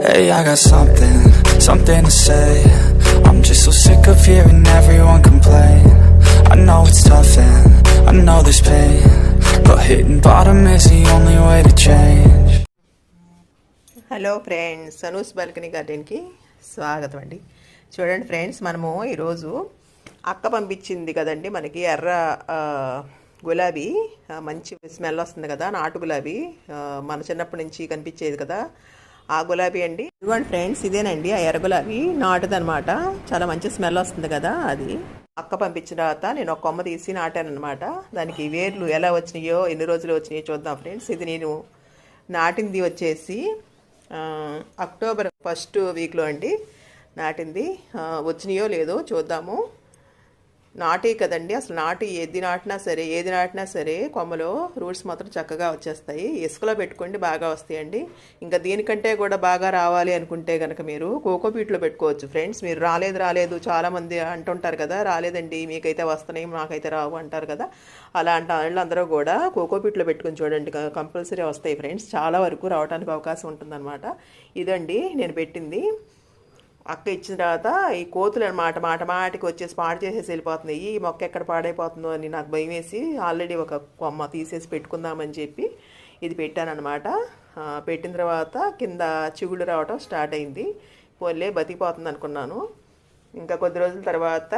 Hey, I got something to say. I'm just so sick of hearing everyone complain. I know it's tough and I know there's pain, but hitting bottom is the only way to change. Hello friends, Anu's balcony గార్డెన్కి స్వాగతం అండి. చూడండి friends, మనము ఈరోజు అక్క పంపించింది కదండి మనకి ఎర్ర గులాబీ, మంచి స్మెల్ వస్తుంది కదా, నాటు గులాబీ, మన చిన్నప్పటి నుంచి కనిపించేది కదా ఆ గులాబీ అండి. ఇదిగోండి ఫ్రెండ్స్, ఇదేనండి ఆ ఎర్ర గులాబీ, నాటుదనమాట. చాలా మంచి స్మెల్ వస్తుంది కదా అది. అక్క పంపించిన తర్వాత నేను ఒక కొమ్మ తీసి నాటాను అనమాట. దానికి వేర్లు ఎలా వచ్చినాయో, ఎన్ని రోజులు వచ్చినాయో చూద్దాం ఫ్రెండ్స్. ఇది నేను నాటింది వచ్చేసి అక్టోబర్ 1st వీక్లో అండి నాటింది. వచ్చినాయో లేదో చూద్దాము. నాటి కదండి, అసలు ఏది నాటినా సరే కొమ్మలో రూట్స్ మాత్రం చక్కగా వచ్చేస్తాయి. ఇసుకలో పెట్టుకోండి, బాగా వస్తాయండి. ఇంకా దీనికంటే కూడా బాగా రావాలి అనుకుంటే కనుక మీరు కోకోపీట్లో పెట్టుకోవచ్చు ఫ్రెండ్స్. మీరు రాలేదు చాలామంది అంటుంటారు కదా, రాలేదండి మీకైతే వస్తున్నాయి నాకైతే రావు అంటారు కదా. అలా అంటే వాళ్ళందరూ కూడా కోకోపీట్లో పెట్టుకుని చూడండి, కంపల్సరీ వస్తాయి ఫ్రెండ్స్. చాలా వరకు రావడానికి అవకాశం ఉంటుందన్నమాట. ఇదండి నేను పెట్టింది. అక్క ఇచ్చిన తర్వాత ఈ కోతులు అనమాట మాటికి వచ్చేసి పాడు చేసేసి వెళ్ళిపోతున్నాయి. ఈ మొక్క ఎక్కడ పాడైపోతుందో అని నాకు భయం వేసి ఆల్రెడీ ఒక కొమ్మ తీసేసి పెట్టుకుందామని చెప్పి ఇది పెట్టానమాట. పెట్టిన తర్వాత కింద చిగుళ్ళు రావటం స్టార్ట్ అయింది. పోలే బతికిపోతుంది అనుకున్నాను. ఇంకా కొద్ది రోజుల తర్వాత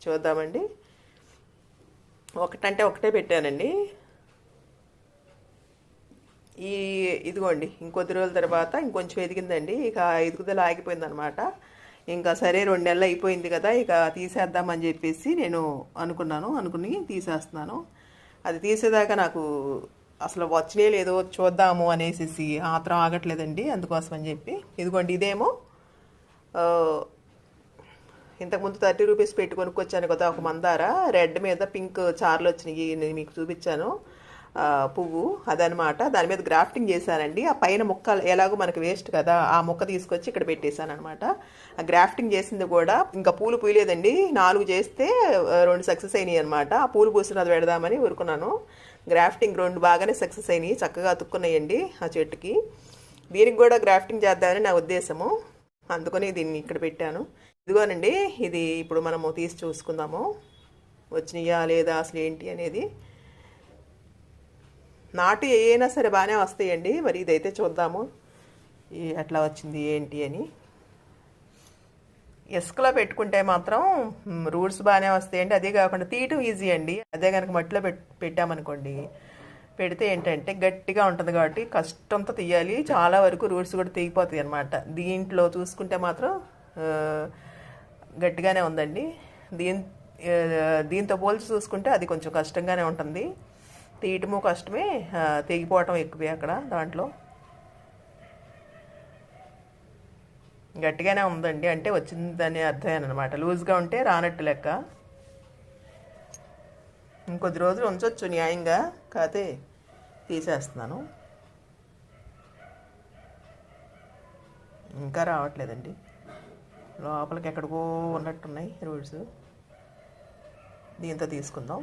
చూద్దామండి. ఒకటే పెట్టానండి. ఇదిగోండి ఇంకొద్ది రోజుల తర్వాత ఇంకొంచెం ఎదిగిందండి. ఇక ఎదుగుదల ఆగిపోయిందనమాట. ఇంకా సరే 2 నెలలు అయిపోయింది కదా, ఇక తీసేద్దామని చెప్పేసి నేను అనుకుని తీసేస్తున్నాను. అది తీసేదాకా నాకు అసలు వచ్చినే లేదో చూద్దాము అనేసి ఆత్రం ఆగట్లేదండి. అందుకోసం అని చెప్పి ఇదిగోండి, ఇదేమో ఇంతకుముందు 30 రూపీస్ పెట్టి కొనుక్కొచ్చాను కదా ఒక మందార, రెడ్ మీద పింక్ చార్లు వచ్చినాయి, నేను మీకు చూపించాను పువ్వు అదనమాట. దాని మీద గ్రాఫ్టింగ్ చేశానండి. ఆ పైన మొక్క ఎలాగో మనకు వేస్ట్ కదా, ఆ మొక్క తీసుకొచ్చి ఇక్కడ పెట్టేశాను అనమాట. ఆ గ్రాఫ్టింగ్ చేసింది కూడా ఇంకా పూలు పూయలేదండి. 4 చేస్తే 2 సక్సెస్ అయినాయి అనమాట. ఆ పూలు పూసినది పెడదామని ఊరుకున్నాను. గ్రాఫ్టింగ్ 2 బాగానే సక్సెస్ అయినాయి, చక్కగా అతుక్కున్నాయండి ఆ చెట్టుకి. దీనికి కూడా గ్రాఫ్టింగ్ చేద్దామని నా ఉద్దేశము, అందుకని దీన్ని ఇక్కడ పెట్టాను. ఇదిగోనండి, ఇది ఇప్పుడు మనము తీసి చూసుకుందాము వచ్చినాయా లేదా అసలు ఏంటి అనేది. నాటు అయినా సరే బాగానే వస్తాయండి. మరి ఇదైతే చూద్దాము ఎట్లా వచ్చింది ఏంటి అని. ఇసుకలో పెట్టుకుంటే మాత్రం రూట్స్ బాగానే వస్తాయండి. అదే కాకుండా తీయటం ఈజీ అండి. అదే కనుక మట్టిలో పెట్టామనుకోండి, పెడితే ఏంటంటే గట్టిగా ఉంటుంది కాబట్టి కష్టంతో తీయాలి. చాలా వరకు రూట్స్ కూడా తెగిపోతాయి అన్నమాట. దీంట్లో చూసుకుంటే మాత్రం గట్టిగానే ఉందండి. దీంతో పోల్చి చూసుకుంటే అది కొంచెం కష్టంగానే ఉంటుంది. తీయటము కష్టమే, తెగిపోవటం ఎక్కువే అక్కడ. దాంట్లో గట్టిగానే ఉందండి, అంటే వచ్చిందని అర్థమేనమాట. లూజ్గా ఉంటే రానట్టు లెక్క. ఇంకొద్ది రోజులు ఉంచవచ్చు న్యాయంగా, కాకపోతే తీసేస్తున్నాను. ఇంకా రావట్లేదండి, లోపలికి ఎక్కడికో ఉన్నట్టున్నాయి రూట్స్. దీంతో తీసుకుందాం.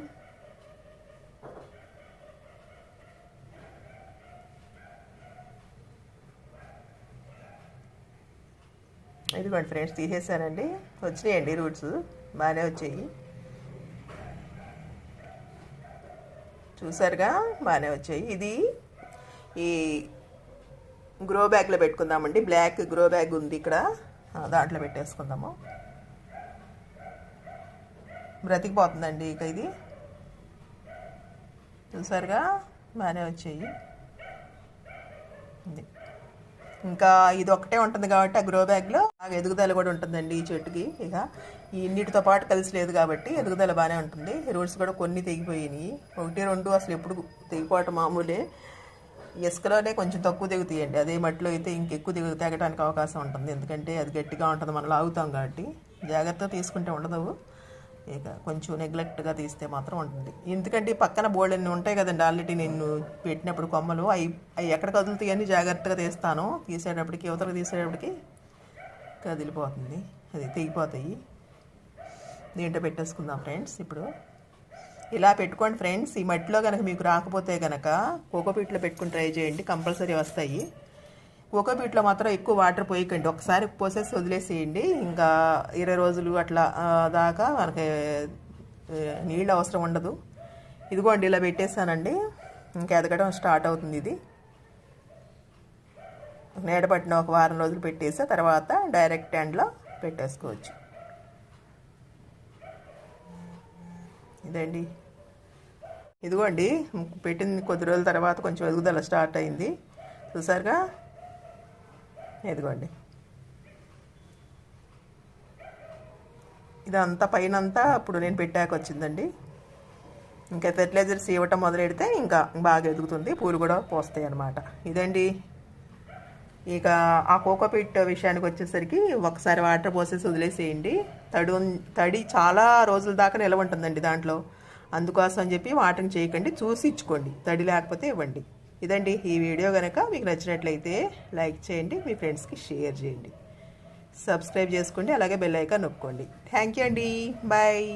ఇదిగోండి ఫ్రెండ్స్, తీసేసానండి. వచ్చినాయండి రూట్స్, బాగానే వచ్చాయి. చూసారుగా, బాగానే వచ్చాయి. ఇది ఈ గ్రో బ్యాగ్లో పెట్టుకుందామండి. బ్లాక్ గ్రో బ్యాగ్ ఉంది ఇక్కడ, దాంట్లో పెట్టేసుకుందాము. బ్రతికిపోతుందండి ఇక ఇది. చూసారుగా, బాగానే వచ్చాయి. ఇంకా ఇది ఒకటే ఉంటుంది కాబట్టి ఆ గ్రో బ్యాగ్లో బాగా ఎదుగుదల కూడా ఉంటుందండి ఈ చెట్టుకి. ఇక ఈ నీటితో పాటు కలిసి లేదు కాబట్టి ఎదుగుదల బాగానే ఉంటుంది. రూట్స్ కూడా కొన్ని తెగిపోయినాయి, 1, 2 అసలు ఎప్పుడు తెగిపోవటం మామూలే. ఇసుకలోనే కొంచెం తక్కువ తెగుతాయండి. అదే మట్టిలో అయితే ఇంకెక్కువ తెగటానికి అవకాశం ఉంటుంది, ఎందుకంటే అది గట్టిగా ఉంటుంది, మనం లాగుతాం కాబట్టి. జాగ్రత్తగా తీసుకుంటే ఉండదు, ఇక కొంచెం నెగ్లెక్ట్గా తీస్తే మాత్రం ఉంటుంది. ఎందుకంటే పక్కన బోర్డున్ని ఉంటాయి కదండి, ఆల్రెడీ నేను పెట్టినప్పుడు కొమ్మలు అవి ఎక్కడ కదులుతాయని జాగ్రత్తగా తీస్తాను. తీసేటప్పటికి యువతలకు తీసేటప్పటికి కదిలిపోతుంది, అది తెగిపోతాయి. దీంట్లో పెట్టేసుకుందాం ఫ్రెండ్స్. ఇప్పుడు ఇలా పెట్టుకోండి ఫ్రెండ్స్. ఈ మట్టిలో కనుక మీకు రాకపోతే కనుక కోకోపీట్లో పెట్టుకుని ట్రై చేయండి, కంపల్సరీ వస్తాయి. కోకోపీట్లో మాత్రం ఎక్కువ వాటర్ పోయకండి, ఒకసారి పోసేసి వదిలేసేయండి. ఇంకా 20 రోజులు అట్లా దాకా మనకి నీళ్ళు అవసరం ఉండదు. ఇదిగోండి ఇలా పెట్టేశానండి, ఇంకా ఎదగడం స్టార్ట్ అవుతుంది. ఇది నీడ పట్టిన ఒక వారం రోజులు పెట్టేసి తర్వాత డైరెక్ట్ ఎండ్లో పెట్టేసుకోవచ్చు. ఇదండి, ఇదిగోండి పెట్టింది కొద్ది రోజుల తర్వాత కొంచెం ఎదుగుదల స్టార్ట్ అయింది, చూసారుగా. ఇదిగోండి ఇదంతా పైనంతా ఇప్పుడు నేను పెట్టాక వచ్చిందండి. ఇంకా ఫెర్టిలైజర్స్ ఇవ్వటం మొదలెడితే ఇంకా బాగా ఎదుగుతుంది, పూలు కూడా పోస్తాయి అన్నమాట. ఇదండి, ఇక ఆ కోకోపీట్ విషయానికి వచ్చేసరికి ఒకసారి వాటర్ పోసేసి వదిలేసేయండి. తడి చాలా రోజుల దాకా నిలవ ఉంటుందండి దాంట్లో, అందుకోసం అని చెప్పి వాటరింగ్ చేయకండి, చూసి ఇచ్చుకోండి, తడి లేకపోతే ఇవ్వండి. ఇదండి ఈ వీడియో కనుక మీకు నచ్చినట్లయితే లైక్ చేయండి, మీ ఫ్రెండ్స్కి షేర్ చేయండి, సబ్స్క్రైబ్ చేసుకోండి, అలాగే బెల్ ఐకాన్ నొక్కండి. థ్యాంక్ యూ అండి, బాయ్.